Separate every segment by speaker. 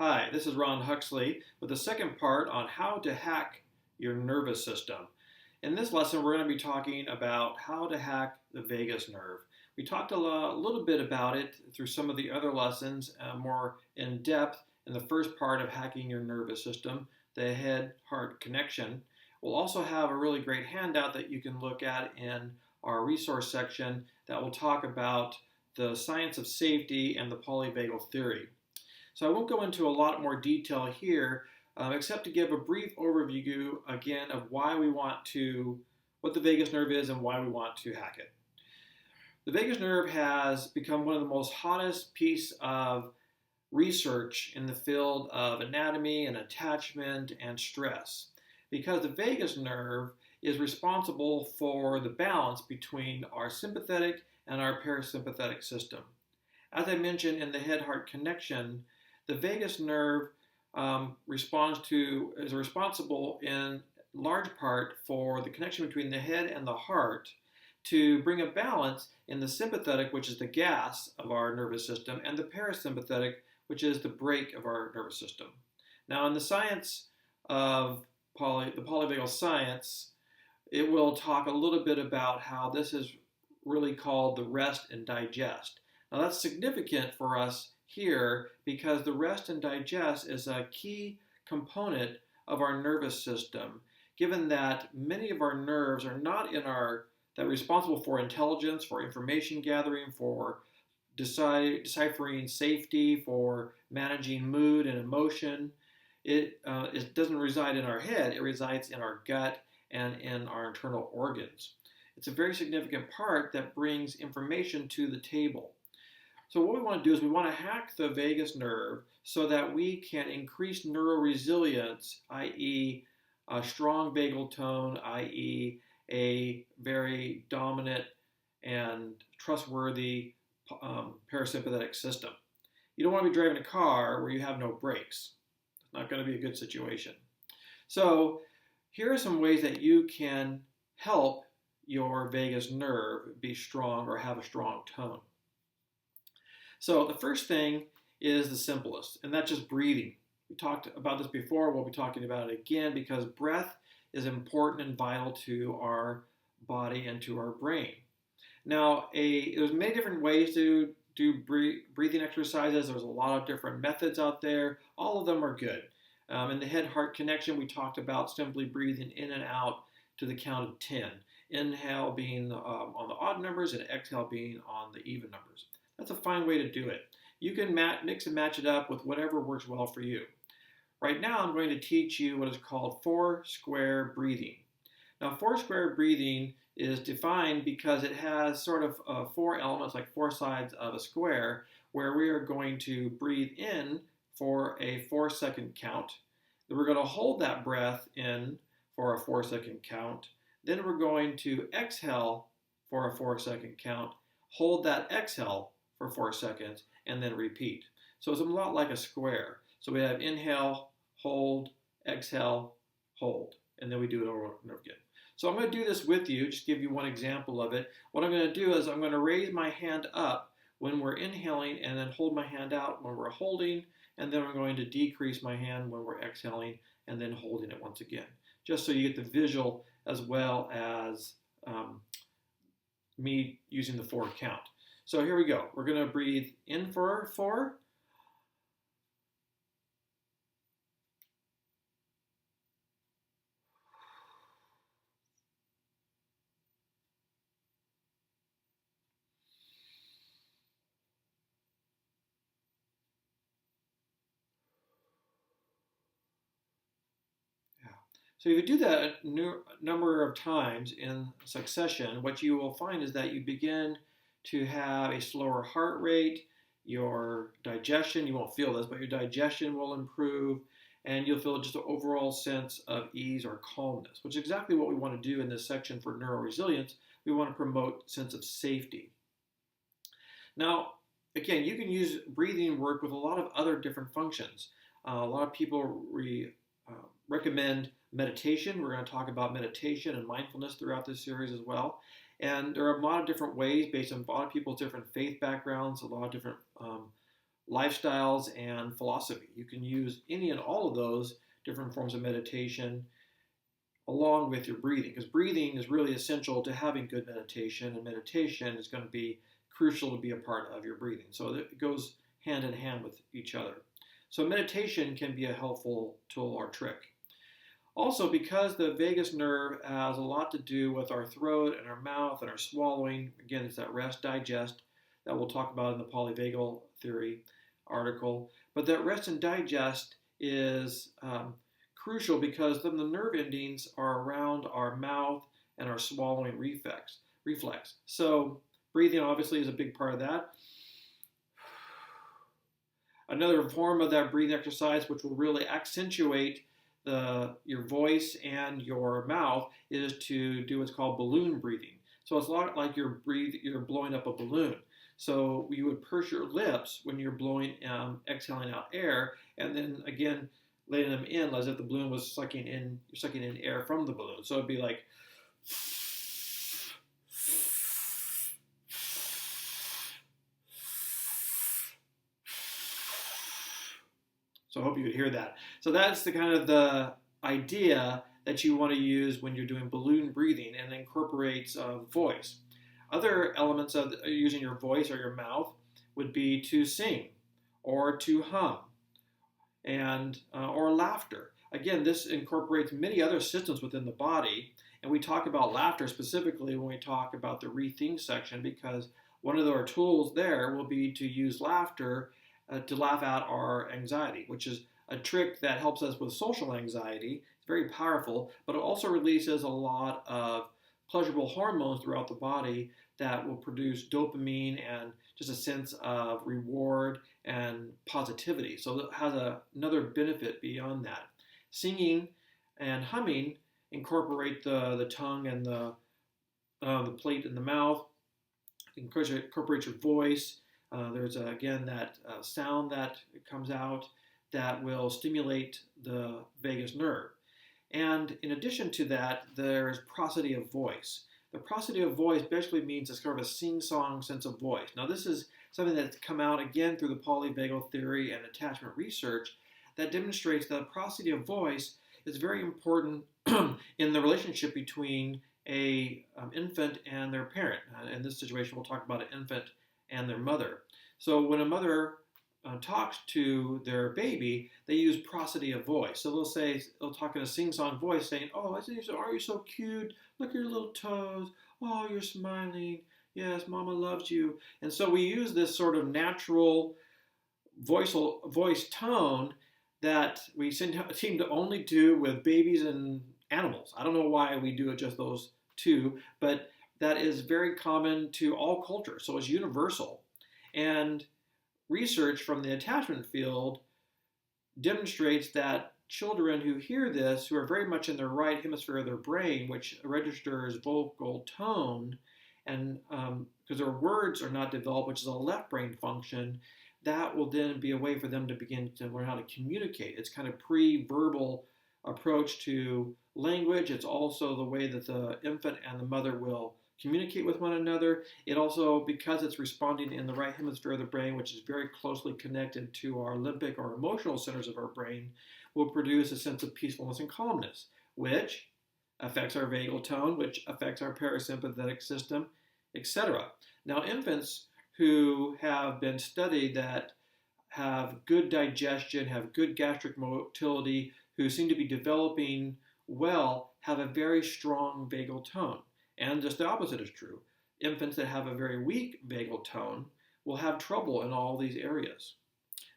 Speaker 1: Hi, this is Ron Huxley with the second part on how to hack your nervous system. In this lesson, we're going to be talking about how to hack the vagus nerve. We talked a little bit about it through some of the other lessons, more in depth in the first part of hacking your nervous system, the head-heart connection. We'll also have a really great handout that you can look at in our resource section that will talk about the science of safety and the polyvagal theory. So I won't go into a lot more detail here, except to give a brief overview again of what the vagus nerve is and why we want to hack it. The vagus nerve has become one of the most hottest piece of research in the field of anatomy and attachment and stress, because the vagus nerve is responsible for the balance between our sympathetic and our parasympathetic system. As I mentioned in the head-heart connection, the vagus nerve is responsible in large part for the connection between the head and the heart to bring a balance in the sympathetic, which is the gas of our nervous system, and the parasympathetic, which is the brake of our nervous system. Now, in the science of the polyvagal science, it will talk a little bit about how this is really called the rest and digest. Now, that's significant for us here because the rest and digest is a key component of our nervous system, given that many of our nerves are not that responsible for intelligence, for information gathering, for deciphering safety, for managing mood and emotion. It doesn't reside in our head, it resides in our gut and in our internal organs. It's a very significant part that brings information to the table. So what we want to do is we want to hack the vagus nerve so that we can increase neuroresilience, i.e. a strong vagal tone, i.e. a very dominant and trustworthy parasympathetic system. You don't want to be driving a car where you have no brakes. It's not going to be a good situation. So here are some ways that you can help your vagus nerve be strong or have a strong tone. So the first thing is the simplest, and that's just breathing. We talked about this before. We'll be talking about it again because breath is important and vital to our body and to our brain. Now, there's many different ways to do breathing exercises. There's a lot of different methods out there. All of them are good. In the head-heart connection, we talked about simply breathing in and out to the count of 10. Inhale being on the odd numbers and exhale being on the even numbers. That's a fine way to do it. You can mix and match it up with whatever works well for you. Right now, I'm going to teach you what is called 4-square breathing. Now, 4-square breathing is defined because it has sort of 4 elements, like 4 sides of a square, where we are going to breathe in for a 4-second count. Then we're going to hold that breath in for a 4-second count. Then we're going to exhale for a 4-second count, hold that exhale for 4 seconds, and then repeat. So it's a lot like a square. So we have inhale, hold, exhale, hold, and then we do it over and over again. So I'm going to do this with you, just give you one example of it. What I'm going to do is I'm going to raise my hand up when we're inhaling and then hold my hand out when we're holding, and then I'm going to decrease my hand when we're exhaling and then holding it once again, just so you get the visual as well as me using the 4 count. So here we go. We're going to breathe in for 4. So if you do that a number of times in succession, what you will find is that you begin to have a slower heart rate, your digestion, you won't feel this, but your digestion will improve, and you'll feel just an overall sense of ease or calmness, which is exactly what we want to do in this section for neuroresilience. We want to promote sense of safety. Now, again, you can use breathing work with a lot of other different functions. A lot of people recommend meditation. We're going to talk about meditation and mindfulness throughout this series as well. And there are a lot of different ways based on a lot of people's different faith backgrounds, a lot of different lifestyles, and philosophy. You can use any and all of those different forms of meditation along with your breathing, because breathing is really essential to having good meditation, and meditation is going to be crucial to be a part of your breathing. So it goes hand in hand with each other. So meditation can be a helpful tool or trick. Also, because the vagus nerve has a lot to do with our throat and our mouth and our swallowing, again, it's that rest digest that we'll talk about in the polyvagal theory article, but that rest and digest is crucial because then the nerve endings are around our mouth and our swallowing reflex. So breathing obviously is a big part of that. Another form of that breathing exercise, which will really accentuate your voice and your mouth, is to do what's called balloon breathing. So it's a lot like you're blowing up a balloon. So you would purse your lips when you're exhaling out air, and then again letting them in as if the balloon was sucking in air from the balloon. So it'd be like. So I hope you could hear that. So that's the kind of the idea that you want to use when you're doing balloon breathing, and incorporates voice. Other elements of using your voice or your mouth would be to sing, or to hum, and or laughter. Again, this incorporates many other systems within the body, and we talk about laughter specifically when we talk about the rethink section, because one of our tools there will be to use laughter to laugh out our anxiety, which is a trick that helps us with social anxiety. It's very powerful, but it also releases a lot of pleasurable hormones throughout the body that will produce dopamine and just a sense of reward and positivity. So it has another benefit beyond that. Singing and humming incorporate the tongue and the plate in the mouth, incorporate your voice. There's again that sound that comes out that will stimulate the vagus nerve. And in addition to that, there's prosody of voice. The prosody of voice basically means it's kind of a sing-song sense of voice. Now this is something that's come out again through the polyvagal theory and attachment research that demonstrates that prosody of voice is very important in the relationship between a infant and their parent. In this situation, we'll talk about an infant and their mother. So when a mother talks to their baby, they use prosody of voice. So they'll talk in a sing-song voice saying, "Oh, aren't you so cute? Look at your little toes. Oh, you're smiling. Yes, Mama loves you." And so we use this sort of natural voice tone that we seem to only do with babies and animals. I don't know why we do it just those two, but that is very common to all cultures. So it's universal. And research from the attachment field demonstrates that children who hear this, who are very much in the right hemisphere of their brain, which registers vocal tone, and because their words are not developed, which is a left brain function, that will then be a way for them to begin to learn how to communicate. It's kind of pre-verbal approach to language. It's also the way that the infant and the mother will communicate with one another. It also, because it's responding in the right hemisphere of the brain, which is very closely connected to our limbic or emotional centers of our brain, will produce a sense of peacefulness and calmness, which affects our vagal tone, which affects our parasympathetic system, etc. Now, infants who have been studied that have good digestion, have good gastric motility, who seem to be developing well, have a very strong vagal tone. And just the opposite is true. Infants that have a very weak vagal tone will have trouble in all these areas.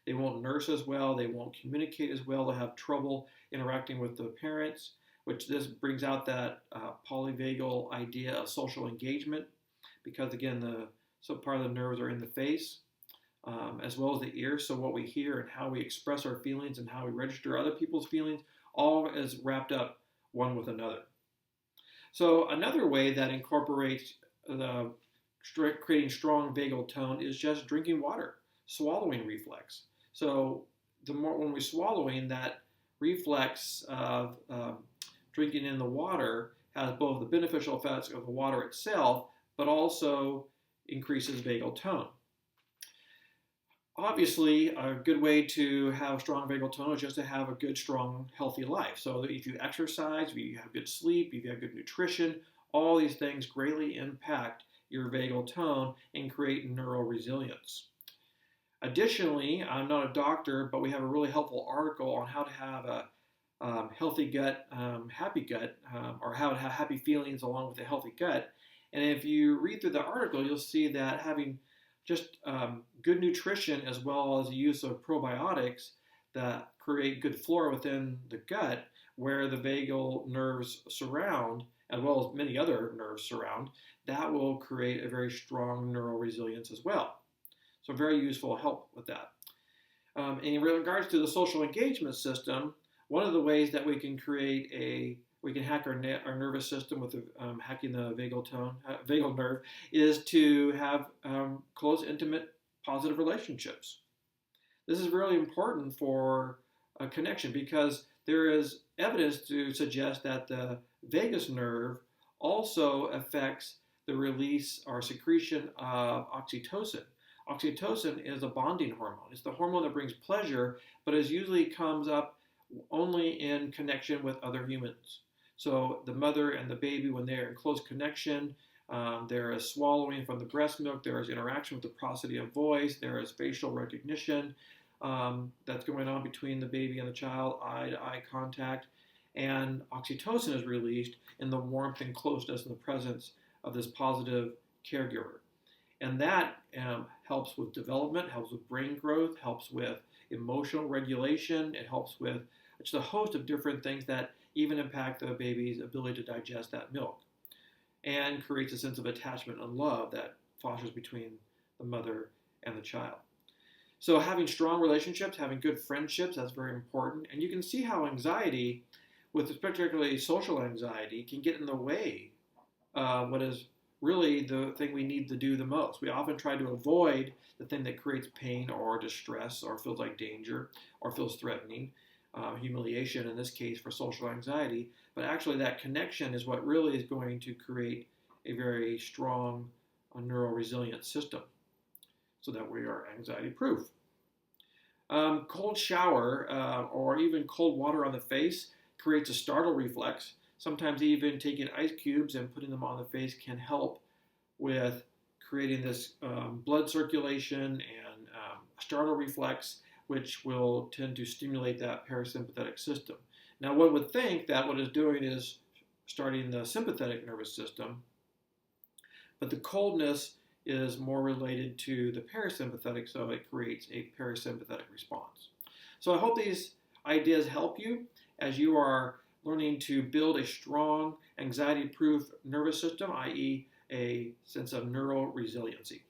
Speaker 1: They won't nurse as well, they won't communicate as well, they'll have trouble interacting with the parents, which this brings out that polyvagal idea of social engagement, because again, so part of the nerves are in the face, as well as the ears. So what we hear and how we express our feelings and how we register other people's feelings, all is wrapped up one with another. So another way that incorporates creating strong vagal tone is just drinking water, swallowing reflex. So the more when we're swallowing, that reflex of drinking in the water has both the beneficial effects of the water itself, but also increases vagal tone. Obviously, a good way to have strong vagal tone is just to have a good, strong, healthy life. So if you exercise, if you have good sleep, if you have good nutrition, all these things greatly impact your vagal tone and create neural resilience. Additionally, I'm not a doctor, but we have a really helpful article on how to have a healthy gut, happy gut, or how to have happy feelings along with a healthy gut. And if you read through the article, you'll see that having just good nutrition as well as the use of probiotics that create good flora within the gut where the vagal nerves surround, as well as many other nerves surround, that will create a very strong neural resilience as well. So very useful help with that. In regards to the social engagement system, one of the ways that we can we can hack our nervous system with hacking the vagal nerve, is to have close, intimate, positive relationships. This is really important for a connection because there is evidence to suggest that the vagus nerve also affects the release or secretion of oxytocin. Oxytocin is a bonding hormone. It's the hormone that brings pleasure, but it usually comes up only in connection with other humans. So the mother and the baby, when they're in close connection, there is swallowing from the breast milk, there is interaction with the prosody of voice, there is facial recognition that's going on between the baby and the child, eye-to-eye contact, and oxytocin is released in the warmth and closeness and the presence of this positive caregiver. And that helps with development, helps with brain growth, helps with emotional regulation. It helps with just a host of different things that even impact the baby's ability to digest that milk and creates a sense of attachment and love that fosters between the mother and the child. So having strong relationships, having good friendships, that's very important. And you can see how anxiety, with particularly social anxiety, can get in the way of what is really the thing we need to do the most. We often try to avoid the thing that creates pain or distress or feels like danger or feels threatening, humiliation in this case for social anxiety. But actually that connection is what really is going to create a very strong neural resilient system so that we are anxiety proof. Cold shower or even cold water on the face creates a startle reflex. Sometimes even taking ice cubes and putting them on the face can help with creating this blood circulation and startle reflex, which will tend to stimulate that parasympathetic system. Now, one would think that what it's doing is starting the sympathetic nervous system, but the coldness is more related to the parasympathetic, so it creates a parasympathetic response. So I hope these ideas help you as you are learning to build a strong anxiety-proof nervous system, i.e. a sense of neural resiliency.